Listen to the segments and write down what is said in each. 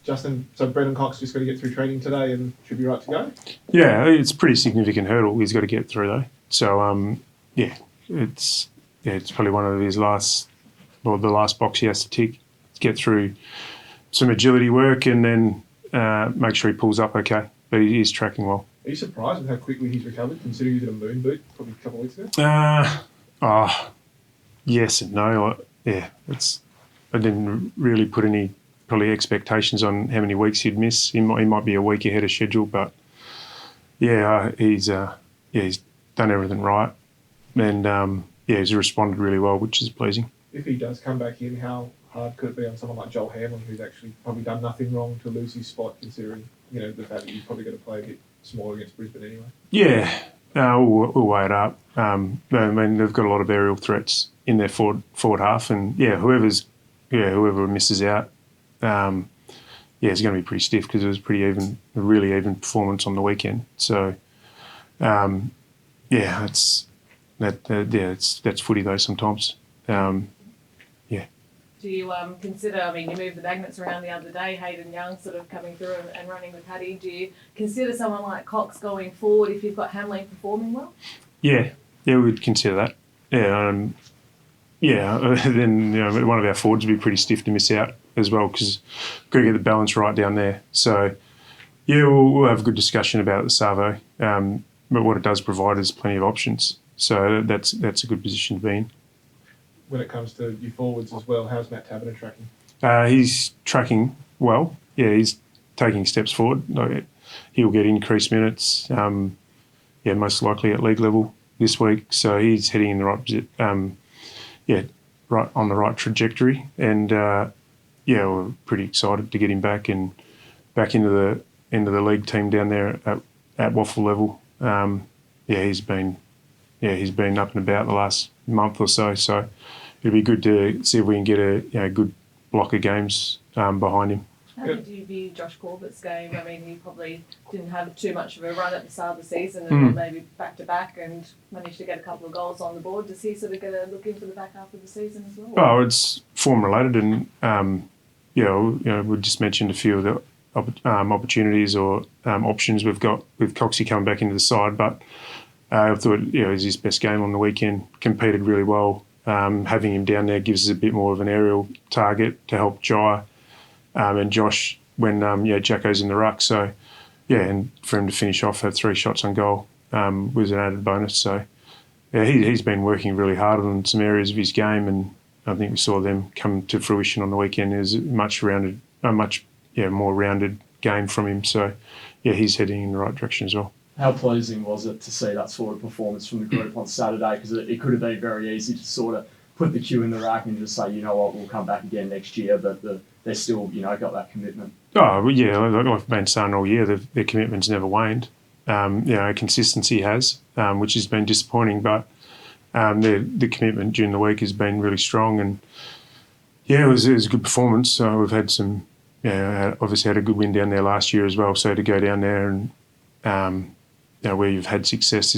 Justin, so Brendan Cox just got to get through training today and should be right to go? Yeah, it's a pretty significant hurdle he's got to get through though. So, it's probably one of his the last box he has to tick, get through some agility work and then make sure he pulls up okay. But he is tracking well. Are you surprised with how quickly he's recovered, considering he was in a moon boot probably a couple of weeks ago? Yes and no. I didn't really put any probably expectations on how many weeks he'd miss. He might be a week ahead of schedule, but he's done everything right, and he's responded really well, which is pleasing. If he does come back in, how hard could it be on someone like Joel Hamlin, who's actually probably done nothing wrong to lose his spot, considering the fact that he's probably going to play a bit smaller against Brisbane anyway? Yeah, we'll weigh it up. I mean, they've got a lot of aerial threats in their forward half, and whoever misses out, it's going to be pretty stiff because it was a really even performance on the weekend. So, that's footy though sometimes. Do you consider, you moved the magnets around the other day, Hayden Young sort of coming through and running the paddy. Do you consider someone like Cox going forward if you've got Hamlin performing well? Yeah, we'd consider that. Then one of our forwards would be pretty stiff to miss out as well because we've got to get the balance right down there. So, we'll have a good discussion about it, the Savo. But what it does provide is plenty of options. So that's a good position to be in. When it comes to your forwards as well, how's Matt Taberner tracking? He's tracking well. Yeah, he's taking steps forward. He'll get increased minutes. Most likely at league level this week. So he's heading in the right, right on the right trajectory. And we're pretty excited to get him back into the league team down there at Waffle level. He's been up and about the last month or so. So it'll be good to see if we can get a good block of games behind him. How did you view Josh Corbett's game? He probably didn't have too much of a run at the start of the season and then maybe back to back and managed to get a couple of goals on the board. Does he sort of get a look in for the back half of the season as well? Oh, it's form related, and we just mentioned a few of the opportunities or options we've got with Coxie coming back into the side, but I thought it was his best game on the weekend. Competed really well. Having him down there gives us a bit more of an aerial target to help Jai and Josh when Jacko's in the ruck. So and for him to finish off, have 3 shots on goal was an added bonus. So he's been working really hard on some areas of his game, and I think we saw them come to fruition on the weekend. It was a much more rounded game from him. So he's heading in the right direction as well. How pleasing was it to see that sort of performance from the group on Saturday? Because it could have been very easy to sort of put the cue in the rack and just say, you know what, we'll come back again next year, but they still, got that commitment. Oh, yeah, like I've been saying all year, their commitment's never waned. Consistency has, which has been disappointing, but the commitment during the week has been really strong, and it was a good performance. We've had some, obviously had a good win down there last year as well, so to go down there and where you've had success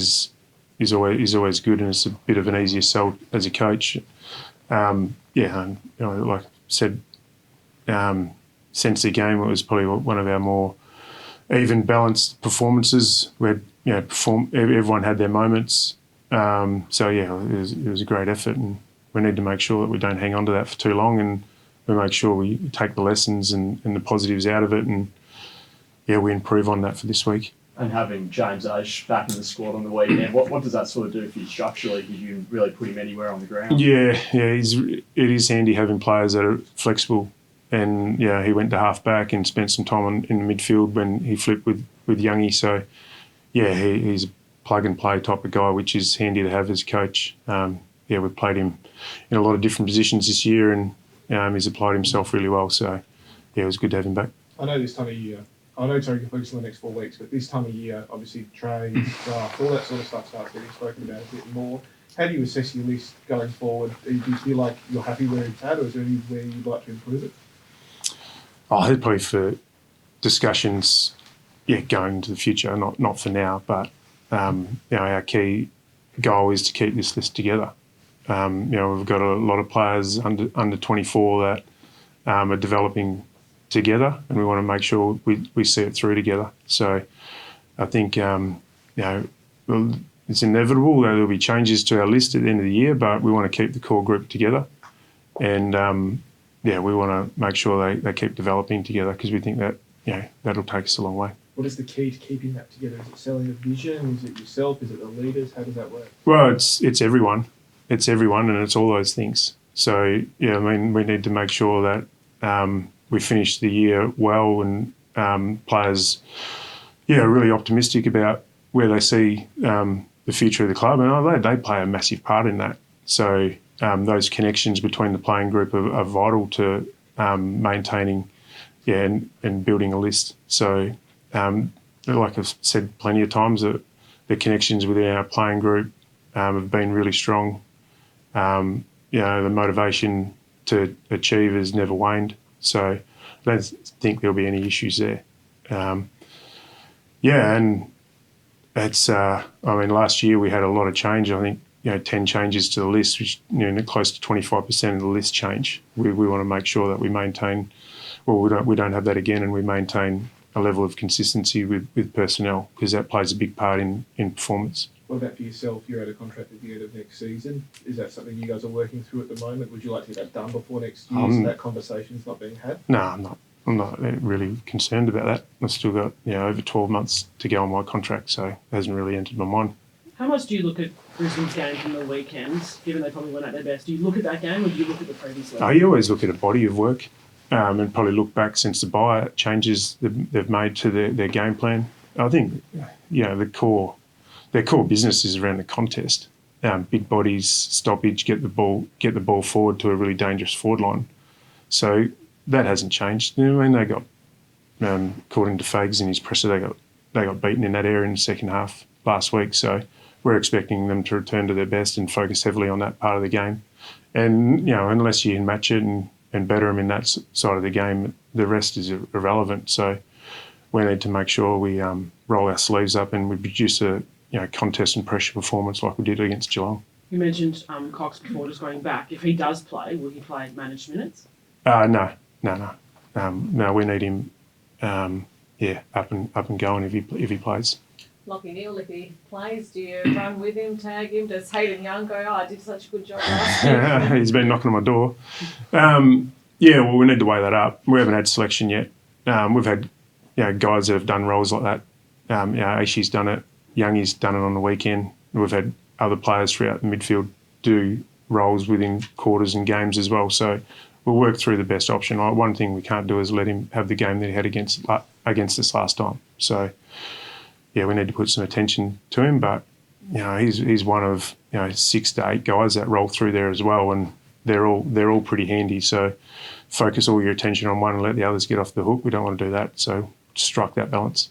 is always good, and it's a bit of an easier sell as a coach. And, like I said, since the game, it was probably one of our more even balanced performances. We had, everyone had their moments. It was a great effort, and we need to make sure that we don't hang on to that for too long, and we make sure we take the lessons and the positives out of it, and we improve on that for this week. And having James Aish back in the squad on the weekend, what does that sort of do for you structurally? Did you really put him anywhere on the ground? It is handy having players that are flexible. And, he went to half-back and spent some time in the midfield when he flipped with Youngie. So, he's a plug-and-play type of guy, which is handy to have as coach. We've played him in a lot of different positions this year, and he's applied himself really well. So, it was good to have him back. I know this time of year, I know it's only focused on the next 4 weeks, but this time of year, obviously trades, draft, all that sort of stuff starts getting spoken about a bit more. How do you assess your list going forward? Do you feel like you're happy where it's at, or is there anywhere you'd like to improve it? Probably for discussions, going into the future, not for now, but our key goal is to keep this list together. We've got a lot of players under 24 that are developing together, and we want to make sure we see it through together. So I think well, it's inevitable that there'll be changes to our list at the end of the year, but we want to keep the core group together, and we want to make sure they keep developing together, because we think that that'll take us a long way. What is the key to keeping that together? Is it selling a vision? Is it yourself? Is it the leaders? How does that work? Well, it's everyone. It's everyone, and it's all those things. So we need to make sure that we finish the year well, and players, are really optimistic about where they see the future of the club, and they play a massive part in that. So those connections between the playing group are vital to maintaining, and building a list. So, like I've said plenty of times, that the connections within our playing group have been really strong. The motivation to achieve has never waned. So I don't think there'll be any issues there. And it's, last year we had a lot of change. I think, 10 changes to the list, which, close to 25% of the list change. We want to make sure that we maintain, we don't have that again, and we maintain a level of consistency with personnel, because that plays a big part in performance. What about for yourself? You're out of contract at the end of next season. Is that something you guys are working through at the moment? Would you like to get that done before next year, so that conversation's not being had? No, I'm not. I'm not really concerned about that. I've still got over 12 months to go on my contract, so it hasn't really entered my mind. How much do you look at Brisbane's game from the weekends, given they probably weren't at their best? Do you look at that game, or do you look at the previous week? You always look at a body of work, and probably look back since the bye at changes they've made to their game plan. I think their core business is around the contest. Big bodies, stoppage, get the ball forward to a really dangerous forward line. So that hasn't changed. They got, according to Fags in his presser, they got beaten in that area in the second half last week. So we're expecting them to return to their best and focus heavily on that part of the game. And unless you can match it and better them in that side of the game, the rest is irrelevant. So we need to make sure we roll our sleeves up and we produce a contest and pressure performance like we did against Geelong. You mentioned Cox before, just going back. If he does play, will he play managed minutes? No. We need him, up and going if he plays. Lachie Neale, if he plays, do you run with him, tag him? Does Hayden Young go, I did such a good job last year? He's been knocking on my door. We need to weigh that up. We haven't had selection yet. We've had guys that have done roles like that. Aishi's done it. Youngie's done it on the weekend. We've had other players throughout the midfield do roles within quarters and games as well. So we'll work through the best option. One thing we can't do is let him have the game that he had against us last time. So we need to put some attention to him. But he's one of 6 to 8 guys that roll through there as well, and they're all pretty handy. So focus all your attention on one and let the others get off the hook. We don't want to do that. So strike that balance.